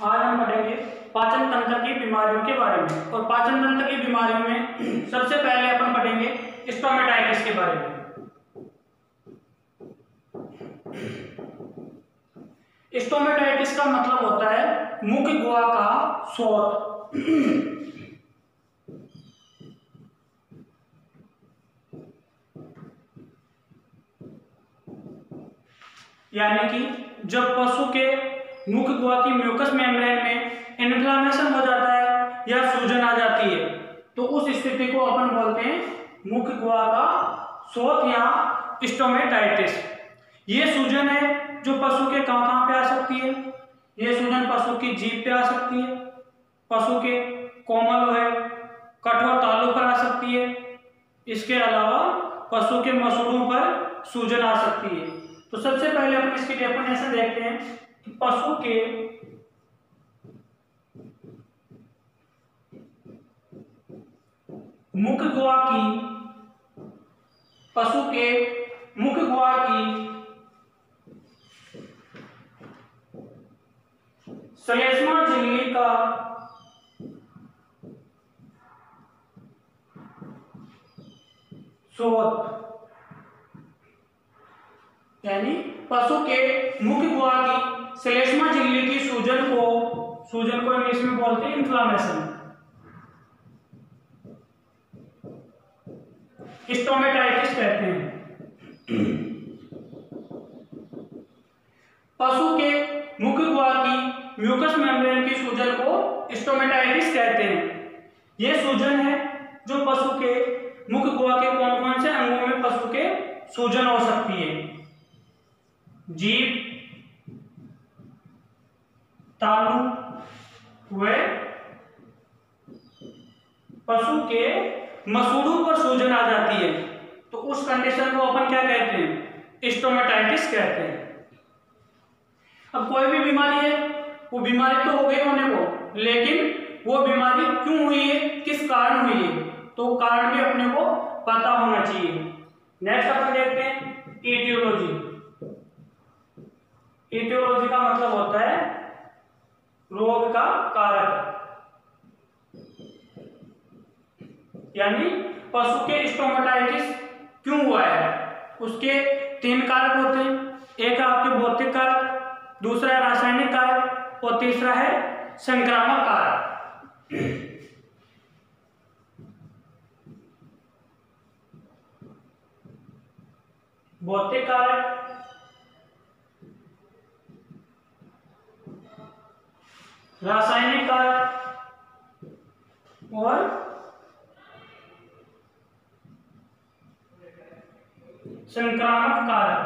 आज हम पढ़ेंगे पाचन तंत्र की बीमारियों के बारे में। और पाचन तंत्र की बीमारियों में सबसे पहले अपन पढ़ेंगे स्टोमेटाइटिस के बारे में। स्टोमेटाइटिस का मतलब होता है मुख गुहा का शोथ। यानी कि जब पशु के मुख गुहा की म्यूकस मेम्ब्रेन में इन्फ्लेमेशन हो जाता है या सूजन आ जाती है तो उस स्थिति को अपन बोलते हैं मुख गुहा का शोथ या स्टोमेटाइटिस। ये सूजन है जो पशु के कहां पे आ सकती है। ये सूजन पशु की जीभ पे आ सकती है, पशु के कोमल है कठोर तालू पर आ सकती है। इसके अलावा पशु के मसूड़ों पर सूजन आ सकती है। तो सबसे पहले हम इसकी डेफिनेशन देखते हैं कि पशु के मुख गुहा की श्लेष्मा झिल्ली का शोथ, यानी पशु के मुख गुहा की श्लेष्मा झिल्ली की सूजन को इंग्लिश में बोलते हैं इन्फ्लामेशन, स्टोमेटाइटिस कहते हैं। पशु के मुख गुहा की म्यूकस मेम्ब्रेन की सूजन को स्टोमेटाइटिस कहते हैं। यह सूजन है जो पशु के मुख गुहा के कौन कौन से अंगों में पशु के सूजन हो सकती है। जीभ, तालू व पशु के मसूड़ों पर सूजन आ जाती है तो उस कंडीशन को अपन क्या कहते हैं, स्टोमेटाइटिस कहते हैं। अब कोई भी बीमारी है, वो बीमारी तो हो गई होने को, लेकिन वो बीमारी क्यों हुई है, किस कारण हुई है, तो कारण भी अपने को पता होना चाहिए। नेक्स्ट अपन देखते हैं ईटियोलॉजी। ईटियोलॉजी का मतलब होता है रोग का कारक, यानी पशु के स्टोमेटाइटिस क्यों हुआ है। उसके 3 कारक होते हैं। एक है आपके भौतिक कारक, दूसरा है रासायनिक कारक और तीसरा है संक्रामक कारक। भौतिक कारक, रासायनिक कारक और संक्रामक कारक।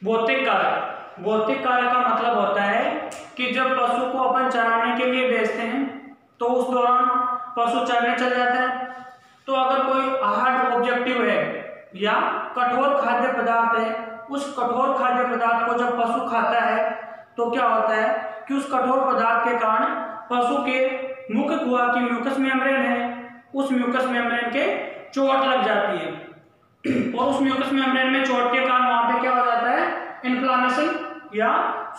भौतिक कारक का मतलब होता है कि जब पशु को अपन चराने के लिए भेजते हैं तो उस दौरान पशु चरने चल जाता है, तो अगर कोई हार्ड ऑब्जेक्टिव है या कठोर खाद्य पदार्थ है, उस कठोर खाद्य पदार्थ को जब पशु खाता है तो क्या होता है कि उस कठोर पदार्थ के कारण पशु के मुख गुहा की म्यूकस मेम्ब्रेन है, उस म्यूकस मेम्ब्रेन के चोट लग जाती है और उस म्यूकस मेम्ब्रेन में चोट के कारण वहां पे क्या हो जाता है, इन्फ्लामेशन या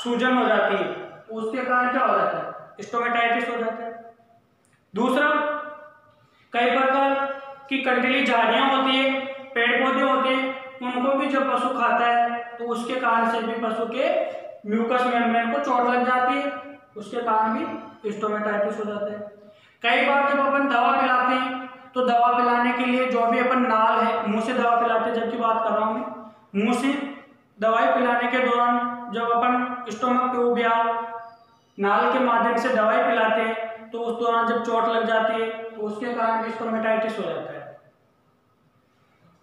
सूजन हो जाती है। उसके कारण क्या हो जाता है, स्टोमेटाइटिस हो जाता है। दूसरा, कई प्रकार की कंटीली झाड़ियां होती है, पेड़ पौधे होते हैं, उनको भी जब पशु खाता है तो उसके कारण से भी पशु के म्यूकस मेम्ब्रेन को चोट लग जाती है, उसके कारण भी स्टोमेटाइटिस हो जाता है। कई बार जब अपन दवा पिलाते हैं तो दवा पिलाने के लिए जो भी अपन नाल है, मुंह से दवा पिलाते हैं, जबकि बात कर रहा हूं मैं, मुंह से दवाई पिलाने के दौरान जब अपन स्टोमक ट्यूब या नाल के माध्यम से दवाई पिलाते हैं तो उस दौरान जब चोट लग जाती है तो उसके कारण भी स्टोमेटाइटिस हो जाता है।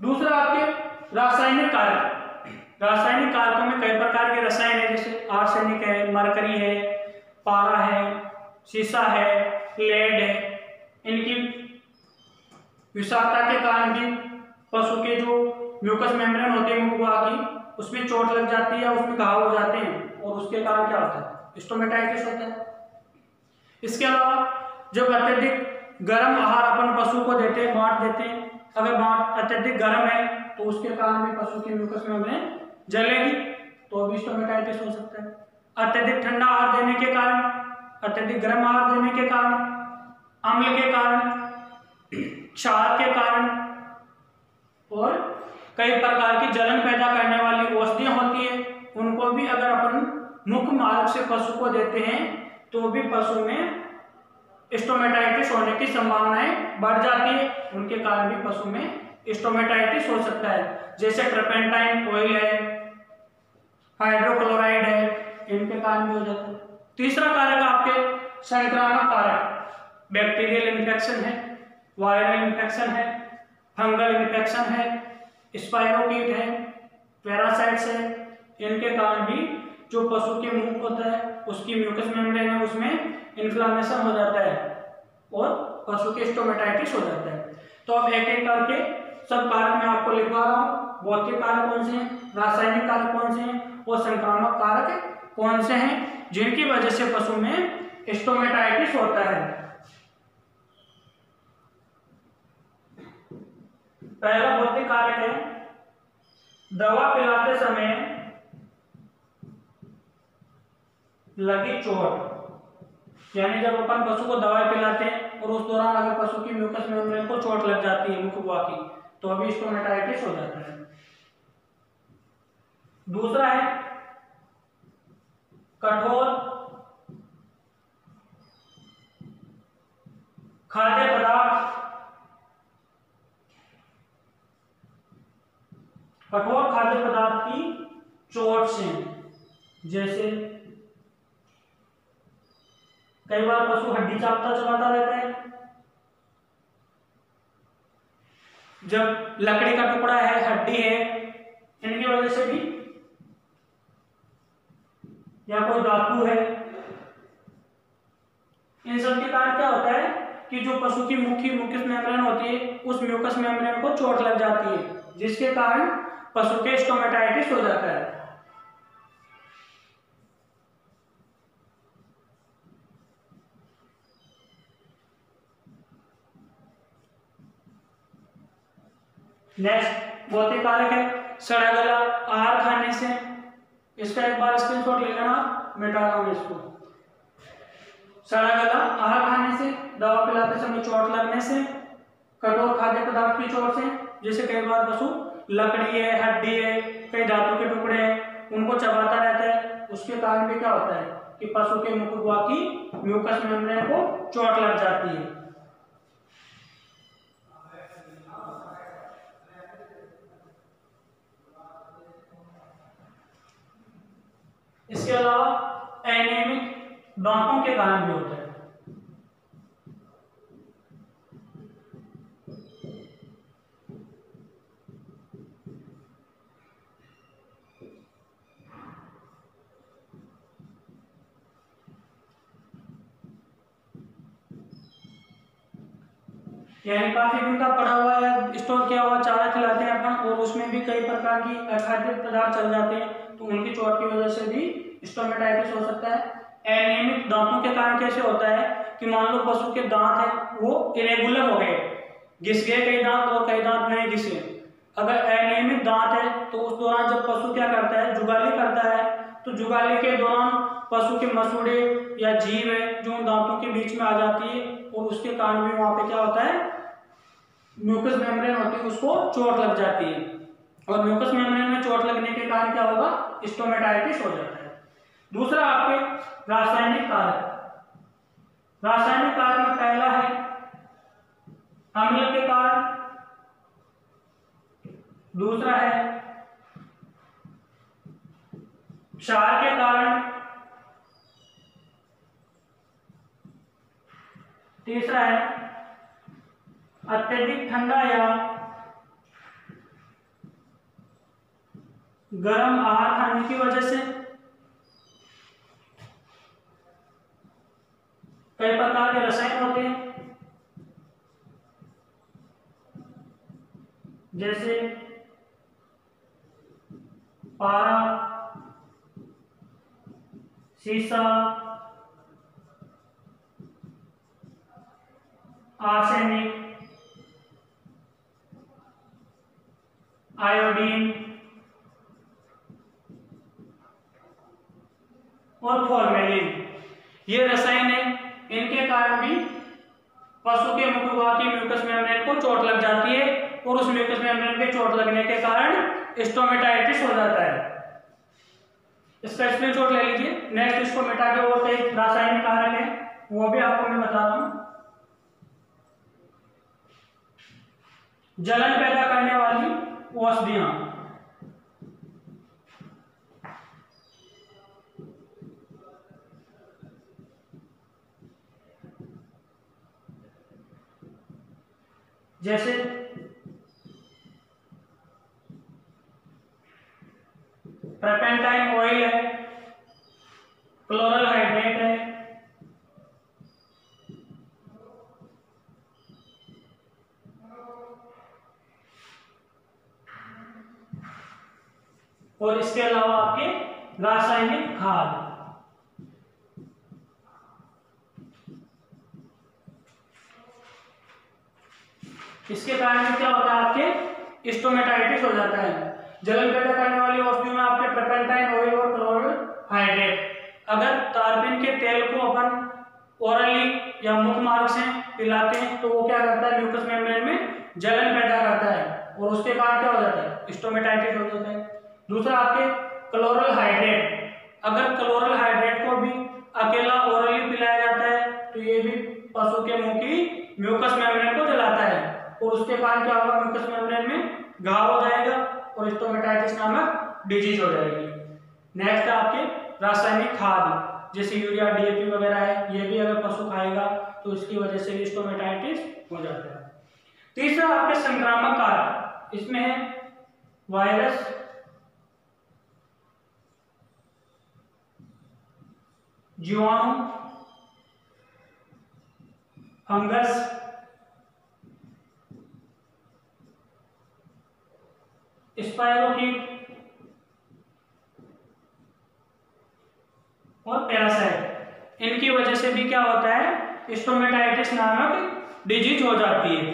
दूसरा, आपके रासायनिक कारक। रासायनिक कारकों में कई प्रकार के रसायन है, जैसे आर्सेनिक है, मरकरी है, पारा है, सीसा है, लेड है। इनकी विषाक्तता के कारण भी पशु के जो म्यूकस मेम्ब्रेन होते हैं मुख गुहा की, उसमें चोट लग जाती है, उसमें घाव हो जाते हैं और उसके कारण क्या होता है, स्टोमेटाइटिस होता है। इसके अलावा जब अत्यधिक गर्म आहार अपन पशु को देते हैं, बांट देते हैं, अगर बांट अत्यधिक गर्म है तो उसके कारण भी पशु की म्यूकस मेम्ब्रेन जलेगी तो भी स्टोमेटाइटिस हो सकता है। अत्यधिक ठंडा आहार देने के कारण, अत्यधिक गर्म आहार देने के कारण, अम्ल के कारण, क्षार के कारण, और कई प्रकार की जलन पैदा करने वाली औषधियां होती है, उनको भी अगर अपन मुख्य मार्ग से पशु को देते हैं तो भी पशु में स्टोमेटाइटिस होने की संभावनाएं बढ़ जाती है, उनके कारण भी पशु में स्टोमेटाइटिस हो सकता है। जैसे ट्रपेंटाइन ऑयल है, हाइड्रोक्लोराइड है, इनके कारण भी हो जाता है। तीसरा कारक आपके संक्रामक कारक, बैक्टीरियल इन्फेक्शन है, वायरल इन्फेक्शन है, फंगल इन्फेक्शन है, स्पाइरोकीट है, पैरासाइट्स है, इनके कारण भी जो पशु के मुख होता है उसकी म्यूकस मेम्ब्रेन है उसमें इन्फ्लामेशन हो जाता है और पशु के स्टोमेटाइटिस हो जाता है। तो अब एक एक करके सब कारक मैं आपको लिखवा रहा हूँ। भौतिक कारक कौन से हैं, रासायनिक कारक कौन से हैं और संक्रामक कारक कौन से हैं जिनकी वजह से पशु में स्टोमेटाइटिस होता है। पहला भौतिक कारक है दवा पिलाते समय लगी चोट, यानी जब अपन पशु को दवाई पिलाते हैं और उस दौरान अगर पशु की म्यूकस मेम्ब्रेन को चोट लग जाती है मुखबुआ की, तो अभी स्टोमेटाइटिस हो जाता है। दूसरा है कठोर खाद्य पदार्थ, कठोर खाद्य पदार्थ की चोट से, जैसे कई बार पशु हड्डी चाटता चबाता रहता है, जब लकड़ी का टुकड़ा है, हड्डी है, इनकी वजह से भी, या कोई धातु है, इन सब के कारण क्या होता है कि जो पशु की म्यूकस मेम्ब्रेन होती है उस म्यूकस मेम्ब्रेन को चोट लग जाती है, जिसके कारण पशु के स्टोमेटाइटिस हो जाता है। नेक्स्ट भौतिक कारक है सड़ा गला आहार खाने से, इसका एक बार स्क्रीनशॉट ले लेना, मिटा रहा हूं इसको। सड़ा गला आहार खाने से, दवा पिलाते समय चोट लगने से, कठोर खाद्य पदार्थ की चोट से, जैसे कई बार पशु लकड़ी है, हड्डी है, कई धातु के टुकड़े हैं, उनको चबाता रहता है, उसके कारण भी क्या होता है कि पशु के मुखबुआ की म्यूकस मेम्ब्रेन को चोट लग जाती है। इसके अलावा एनीमिक दांतों के कारण भी होता है। यानी काफी दिन का पड़ा हुआ या स्टोर किया हुआ चारा खिलाते हैं अपन और उसमें भी कई प्रकार की अखाद्य पदार्थ चल जाते हैं, तो उनकी चोट की वजह से भी स्टोमेटाइटिस हो सकता है। एनीमिक दांतों के कारण कैसे होता है कि मान लो पशु के दांत है वो इरेगुलर हो गए, घिस गए कई दांत और कई दांत नहीं घिसे। अगर अनियमित दांत है तो उस दौरान जब पशु क्या करता है, जुगाली करता है, तो जुगाली के दौरान पशु के मसूड़े या जीभ है जो दांतों के बीच में आ जाती है और उसके कारण भी वहां पे क्या होता है, म्यूकस मेम्ब्रेन होती है उसको चोट लग जाती है और म्यूकस मेम्ब्रेन में चोट लगने के कारण क्या होगा, स्टोमेटाइटिस हो जाता है। दूसरा आपके रासायनिक कारक, रासायनिक कारक में पहला है अम्ल के कारण, दूसरा है क्षार के कारण, तीसरा है अत्यधिक ठंडा या गर्म आहार खाने की वजह से। कई प्रकार के रसायन होते हैं जैसे पारा, सीसा, आर्सेनिक, आयोडीन, और फॉर्मेलिन, ये रसायन है, इनके कारण भी पशु के मुखगुहा की म्यूकस मेम्ब्रेन को चोट लग जाती है और उस म्यूकस मेम्ब्रेन पे चोट लगने के कारण स्टोमेटाइटिस हो जाता है। इसका स्क्रीनशॉट ले लीजिए। नेक्स्ट, इसको मिटा के और कई रासायनिक कारक है वो भी आपको मैं बता रहा हूं। जलन पैदा करने वाली औषधियां, जैसे ट्रापेंटाइन ऑयल है, क्लोरल हाइड्रेट है, और इसके अलावा आपके रासायनिक खाद। इसके कारण क्या होता है, आपके स्टोमेटाइटिस हो जाता है। जलन पैदा करने वाली औषधियों में आपके ट्रापेंटाइन ऑयल और क्लोरल हाइड्रेट। अगर तारपीन के तेल को अपन ओरली या मुख मार्ग से पिलाते हैं तो वो क्या करता है, म्यूकस मेम्ब्रेन में जलन पैदा करता है और उसके कारण क्या हो जाता है, स्टोमेटाइटिस हो जाता है। दूसरा आपके क्लोरल हाइड्रेट, अगर क्लोरल हाइड्रेट को भी अकेला ओरली पिलाया जाता है तो ये भी पशु के मुंह की म्यूकस मेम्ब्रेन को जलाता है और उसके कारण क्या होगा, म्यूकस मेम्ब्रेन में घाव हो जाएगा और स्टोमेटाइटिस नामक डिजीज हो जाएगी। नेक्स्ट आपके रासायनिक खाद जैसे यूरिया, डीएपी वगैरह है, ये भी अगर पशु खाएगा तो इसकी वजह से भी स्टोमेटाइटिस हो जाता है। तीसरा आपके संक्रामक कारक, इसमें है वायरस, जीवाणु, फंगस, स्पाइरोकीट और पैरासाइट। इनकी वजह से भी क्या होता है, स्टोमेटाइटिस नामक डिजीज हो जाती है।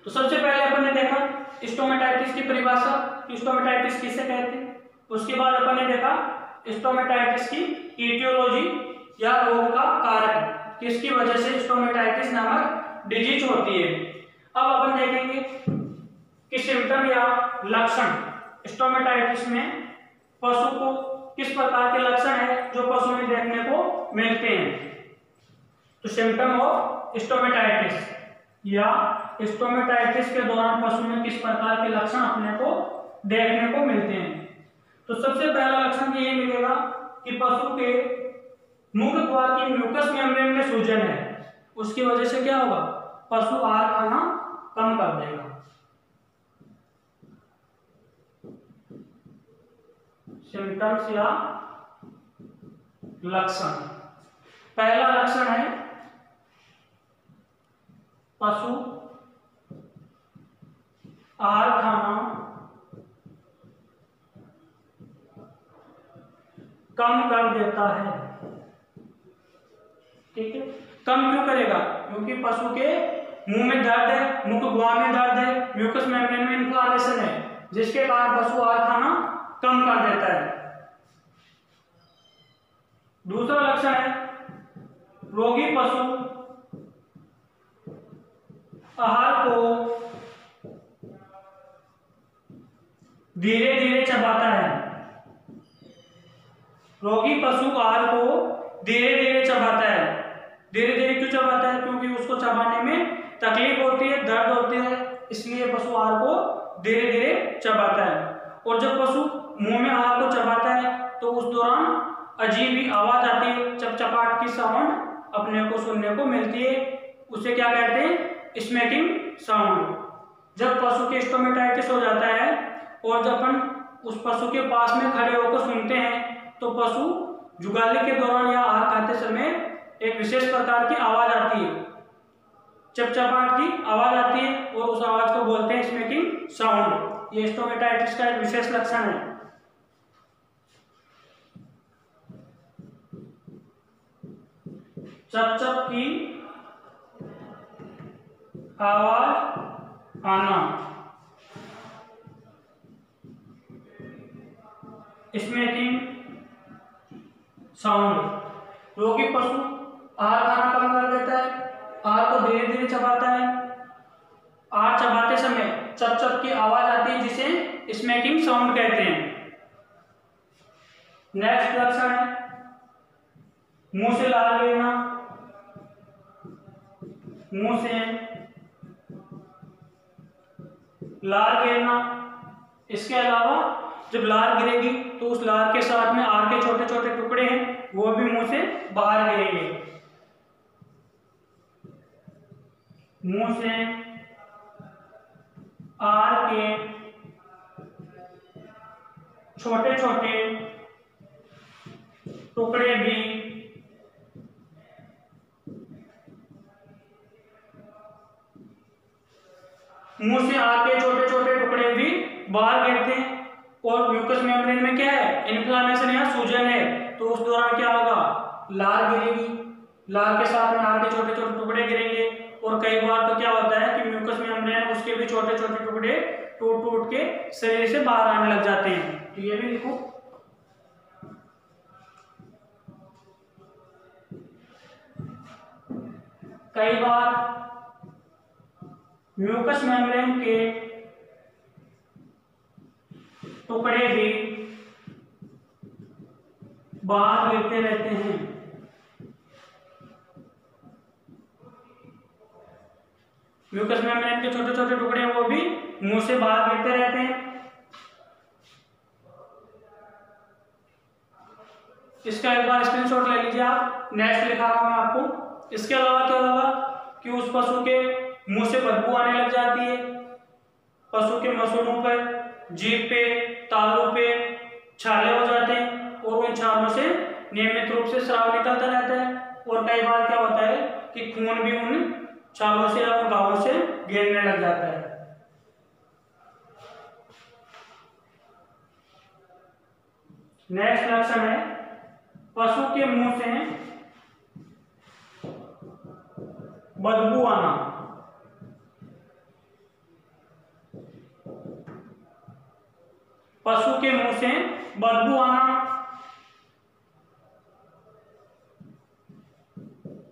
तो सबसे पहले अपन ने देखा स्टोमेटाइटिस की परिभाषा, स्टोमेटाइटिस किसे कहते हैं। उसके बाद अपन ने देखा स्टोमेटाइटिस की ईटियोलॉजी या रोग का कारक, किसकी वजह से स्टोमेटाइटिस नामक डिजीज होती है। अब अपन देखेंगे कि सिम्टम या लक्षण स्टोमेटाइटिस में पशु को किस प्रकार के लक्षण है जो पशु में देखने को मिलते हैं। तो सिम्टम ऑफ स्टोमेटाइटिस या स्टोमेटाइटिस के दौरान पशु में किस प्रकार के लक्षण अपने को देखने को मिलते हैं। तो सबसे पहला लक्षण ये मिलेगा कि पशु के मुखगुहा की म्यूकस मेम्ब्रेन में सूजन है, उसकी वजह से क्या होगा, पशु आहार खाना कम कर देगा। सिम्टम्स या लक्षण, पहला लक्षण है पशु आहार खाना कम कर देता है। ठीक है, कम क्यों करेगा, क्योंकि पशु के मुंह में दर्द है, मुखगुहा में दर्द है, म्यूकस मेम्ब्रेन में इन्फ्लेमेशन है, जिसके कारण पशु आहार खाना कम कर देता है। दूसरा लक्षण है रोगी पशु आहार को धीरे धीरे चबाता है। रोगी पशु आहार को धीरे धीरे चबाता है। धीरे धीरे क्यों चबाता है, क्योंकि उसको चबाने में तकलीफ होती है, दर्द होती है, इसलिए पशु आहार को धीरे धीरे चबाता है। और जब पशु मुंह में आहार को चबाता है तो उस दौरान अजीब ही आवाज आती है, चपचपाट की साउंड अपने को सुनने को मिलती है, उसे क्या कहते हैं, स्मैकिंग साउंड। जब पशु के स्टोमेटाइटिस हो जाता है और जब अपन उस पशु के पास में खड़े होकर सुनते हैं तो पशु जुगाली के दौरान या आहार खाते समय एक विशेष प्रकार की आवाज आती है, चपचपाट की आवाज आती है और उस आवाज को बोलते हैं स्मैकिंग साउंड। ये स्टोमेटाइटिस का एक विशेष लक्षण है। चप-चप की आवाज आना, स्मैकिंग साउंड। रोगी पशु आहार खाना कम कर देता है, आहार को धीरे धीरे चबाता है। आहार चबाते समय चप चप की आवाज आती है जिसे स्मैकिंग साउंड कहते हैं। नेक्स्ट लक्षण है मुंह से लार गिरना। मुंह से लार गिरना। इसके अलावा जब लार गिरेगी तो उस लार के साथ में आहार के छोटे छोटे टुकड़े हैं वो भी मुंह से बाहर गिरेंगे। मुंह से आहार के छोटे छोटे टुकड़े भी मुंह से आहार के छोटे छोटे टुकड़े भी बाहर गिरते हैं। और म्यूकस मेम्ब्रेन में क्या है, इन्फ्लामेशन या सूजन है, तो उस दौरान क्या होगा, लार गिरेगी। लार के साथ में आहार के छोटे छोटे टुकड़े गिरेंगे। और कई बार तो क्या होता है कि म्यूकस मेम्ब्रेन उसके भी छोटे छोटे टुकड़े टूट टूट के शरीर से बाहर आने लग जाते हैं। तो ये भी लिखो। कई बार म्यूकस मेम्ब्रेन के टुकड़े भी बाहर गिरते रहते हैं। म्यूकस मेम्ब्रेन के छोटे छोटे टुकड़े वो भी मुंह से बाहर गिरते रहते हैं। इसका एक बार स्क्रीनशॉट ले लीजिए आप। नेक्स्ट लिखा रहा हूं मैं आपको। इसके अलावा क्या होगा कि उस पशु के मुंह से बदबू आने लग जाती है। पशु के मसूड़ों पर, जीभ पे, तालू पे छाले हो जाते हैं और उन छालों से नियमित रूप से स्राव निकलता रहता है। और कई बार क्या होता है कि खून भी उन छालों से या घावों से गिरने लग जाता है। नेक्स्ट लक्षण है पशु के मुंह से बदबू आना। पशु के मुंह से बदबू आना।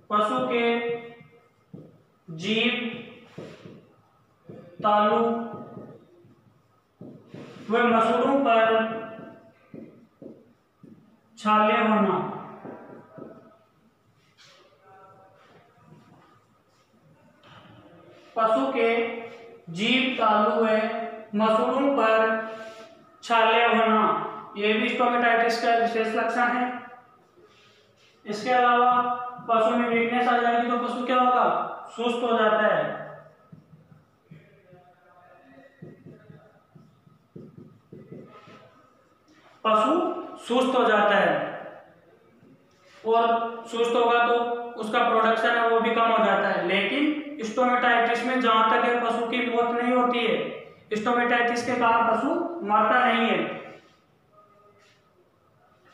पशु के जीभ, तालू व मसूड़ों पर छाले होना। पशु के जीभ, तालू व मसूड़ों पर छाले होना, यह भी स्टोमेटाइटिस का विशेष लक्षण है। इसके अलावा पशु में वीकनेस आ जाएगी तो पशु क्या होगा, सुस्त हो जाता है। पशु सुस्त हो जाता है और सुस्त होगा तो उसका प्रोडक्शन है वो भी कम हो जाता है। लेकिन स्टोमेटाइटिस में जहां तक है पशु की मौत नहीं होती है। स्टोमेटाइटिस के कारण पशु मरता नहीं है।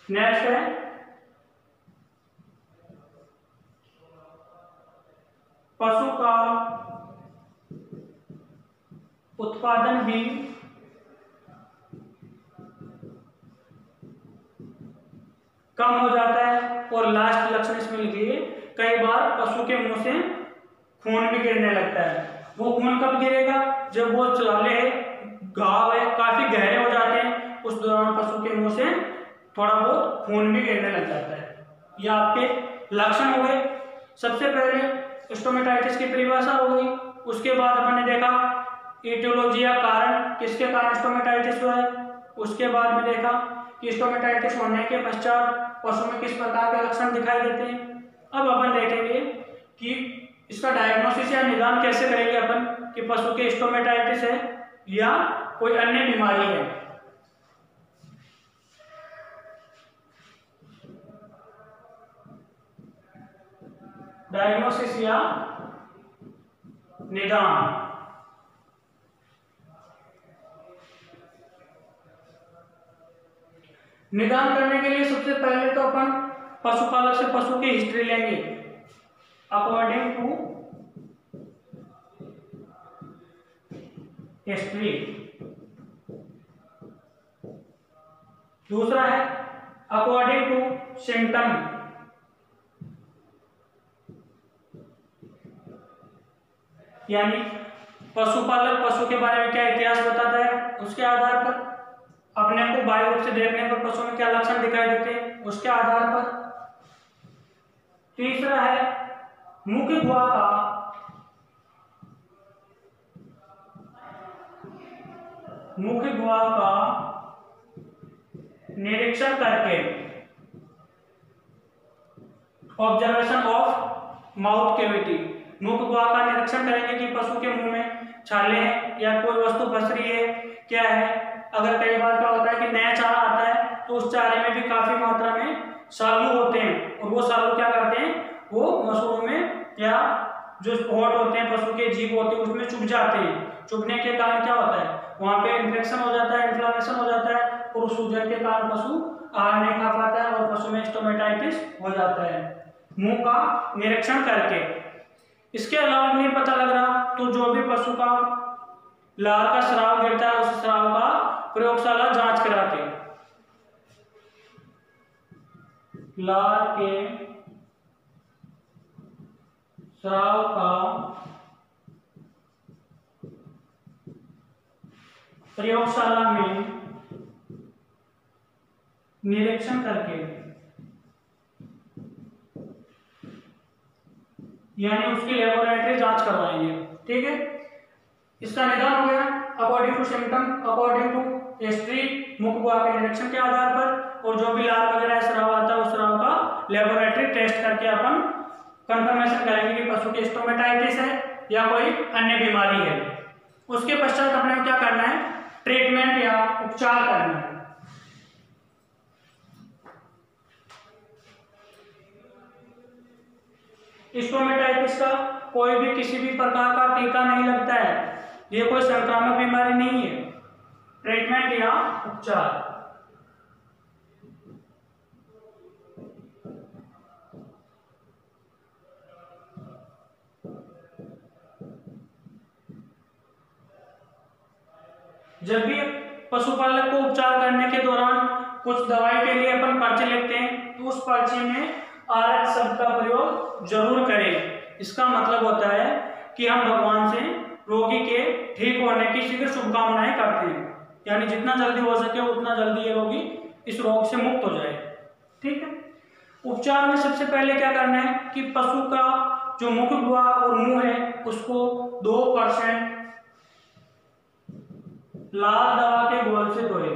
नेक्स्ट है पशु का उत्पादन भी कम हो जाता है। और लास्ट लक्षण इसमें लिखिए, कई बार पशु के मुंह से खून भी गिरने लगता है। वो खून कब गिरेगा, जब वो छाले घाव है काफी गहरे हो जाते हैं, उस दौरान पशु के मुंह से थोड़ा बहुत खून भी गिरने लग जाता है। ये आपके लक्षण हो गए। सबसे पहले स्टोमेटाइटिस की परिभाषा हो गई। उसके बाद अपन ने देखा एटियोलॉजी या कारण, किसके कारण स्टोमेटाइटिस हुआ है। उसके बाद में देखा कि स्टोमेटाइटिस होने के पश्चात पशु में किस प्रकार के लक्षण दिखाई देते हैं। अब अपन देखेंगे कि इसका डायग्नोसिस या निदान कैसे करेंगे अपन कि पशु के स्टोमेटाइटिस है या कोई अन्य बीमारी है। डायग्नोसिस या निदान। निदान करने के लिए सबसे पहले तो अपन पशुपालक से पशु की हिस्ट्री लेंगे अकॉर्डिंग टू हिस्ट्री। दूसरा है अकॉर्डिंग टू सिम्टम, यानी पशुपालक पशु के बारे में क्या इतिहास बताता है, उसके आधार पर अपने को बाह्य रूप से देखने पर पशु में क्या लक्षण दिखाई देते हैं, उसके आधार पर। तीसरा है मुख्य गुहा का निरीक्षण करके, ऑब्जर्वेशन ऑफ माउथ कैविटी, मुख गुहा का निरीक्षण करेंगे कि पशु के मुंह में छाले हैं या कोई वस्तु फंस रही है, क्या है। अगर कई बार क्या होता है कि नया चारा आता है तो उस चारे में भी काफी मात्रा में सालू होते हैं, और वो सालू क्या करते हैं, वो मसूड़ों में या जो स्पॉट होते हैं पशु के जीभ होते हैं उसमें चुभ जाते हैं। चुभने के कारण क्या होता है, वहां पे इन्फेक्शन हो जाता है, इन्फ्लेमेशन हो जाता है, और उस सूजन के कारण पशु आहार नहीं खा पाता है और पशु में स्टोमेटाइटिस हो जाता है, मुंह का निरीक्षण करके। इसके अलावा नहीं पता लग रहा तो जो भी पशु का लार का स्राव गिरता है उस स्राव का प्रयोगशाला जांच करा के, लार के स्राव का प्रयोगशाला में निरीक्षण करके, यानी उसकी लेबोरेटरी जांच करवाएंगे। ठीक है, इसका निदान हो गया according to symptom, according to history, मुख गुहा के निरीक्षण के आधार पर, और जो भी लार वगैरह स्राव आता है उस स्राव का लेबोरेटरी टेस्ट करके अपन कंफर्मेशन करेंगे कि पशु की स्टोमेटाइटिस है या कोई अन्य बीमारी है। उसके पश्चात अपने क्या करना है, ट्रीटमेंट या उपचार करना है। स्टोमेटाइटिस का कोई भी किसी भी प्रकार का टीका नहीं लगता है, ये कोई संक्रामक बीमारी नहीं है। ट्रीटमेंट या उपचार, जब भी पशुपालक को उपचार करने के दौरान कुछ दवाई के लिए अपन पर्ची लिखते हैं तो उस पर्ची में आरएच शब्द का प्रयोग जरूर करें। इसका मतलब होता है कि हम भगवान से रोगी के ठीक होने की शीघ्र शुभकामनाएं करते हैं, यानी जितना जल्दी हो सके उतना जल्दी ये रोगी इस रोग से मुक्त हो जाए। ठीक है, उपचार में सबसे पहले क्या करना है कि पशु का जो मुख गुहा और मुंह है उसको 2% लाल दवा के घोल से धोए।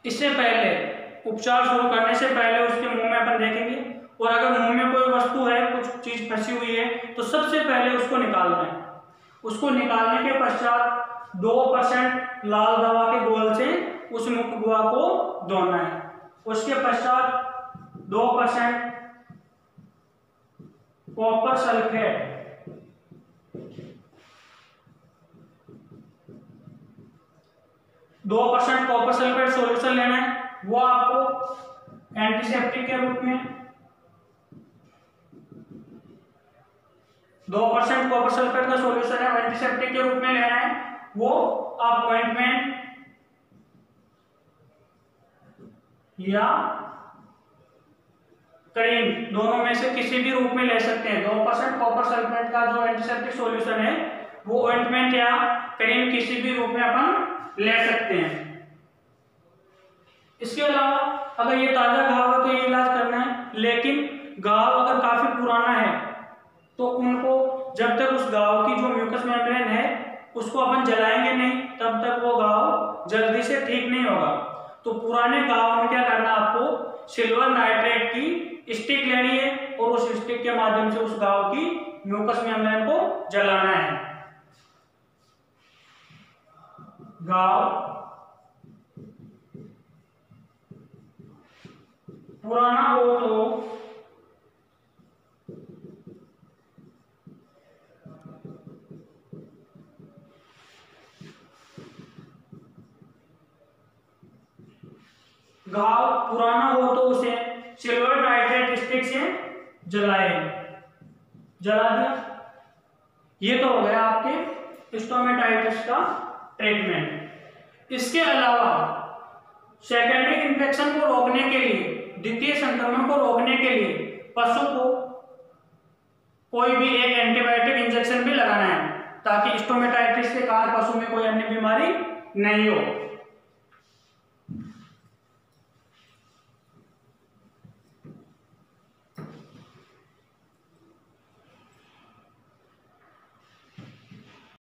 इससे पहले उपचार शुरू करने से पहले उसके मुंह में अपन देखेंगे, और अगर मुंह में कोई वस्तु है, कुछ चीज फंसी हुई है तो सबसे पहले उसको निकालना है। उसको निकालने के पश्चात 2% लाल दवा के घोल से उस मुख गुहा को धोना है। उसके पश्चात 2% copper sulphate, copper sulphate solution लेना है, वो आपको एंटीसेप्टिक के रूप में 2% कॉपर सल्फेट का सॉल्यूशन है, एंटीसेप्टिक के रूप में लेना है। वो आप ऑइंटमेंट या क्रीम दोनों में से किसी भी रूप में ले सकते हैं। 2% कॉपर सल्फेट का जो एंटीसेप्टिक सॉल्यूशन है वो ऑइंटमेंट या क्रीम किसी भी रूप में अपन ले सकते हैं। इसके अलावा अगर ये ताजा घाव है तो ये इलाज करना है, लेकिन घाव अगर काफी पुराना है तो उनको जब तक उस घाव की जो म्यूकस मेम्ब्रेन है उसको अपन जलाएंगे नहीं तब तक वो घाव जल्दी से ठीक नहीं होगा। तो पुराने घाव में क्या करना, आपको सिल्वर नाइट्रेट की स्टिक लेनी है और उस स्टिक के माध्यम से उस घाव की म्यूकस मेम्ब्रेन को जलाना है। घाव पुराना हो तो उसे सिल्वर नाइट्रेट स्टिक से जलाए। जला दिया ये तो हो गया आपके स्टोमेटाइटिस का ट्रीटमेंट। इसके अलावा सेकेंडरी इन्फेक्शन को रोकने के लिए, द्वितीय संक्रमण को रोकने के लिए पशु को कोई भी एक एंटीबायोटिक इंजेक्शन भी लगाना है ताकि स्टोमेटाइटिस के कारण पशु में कोई अन्य बीमारी नहीं हो।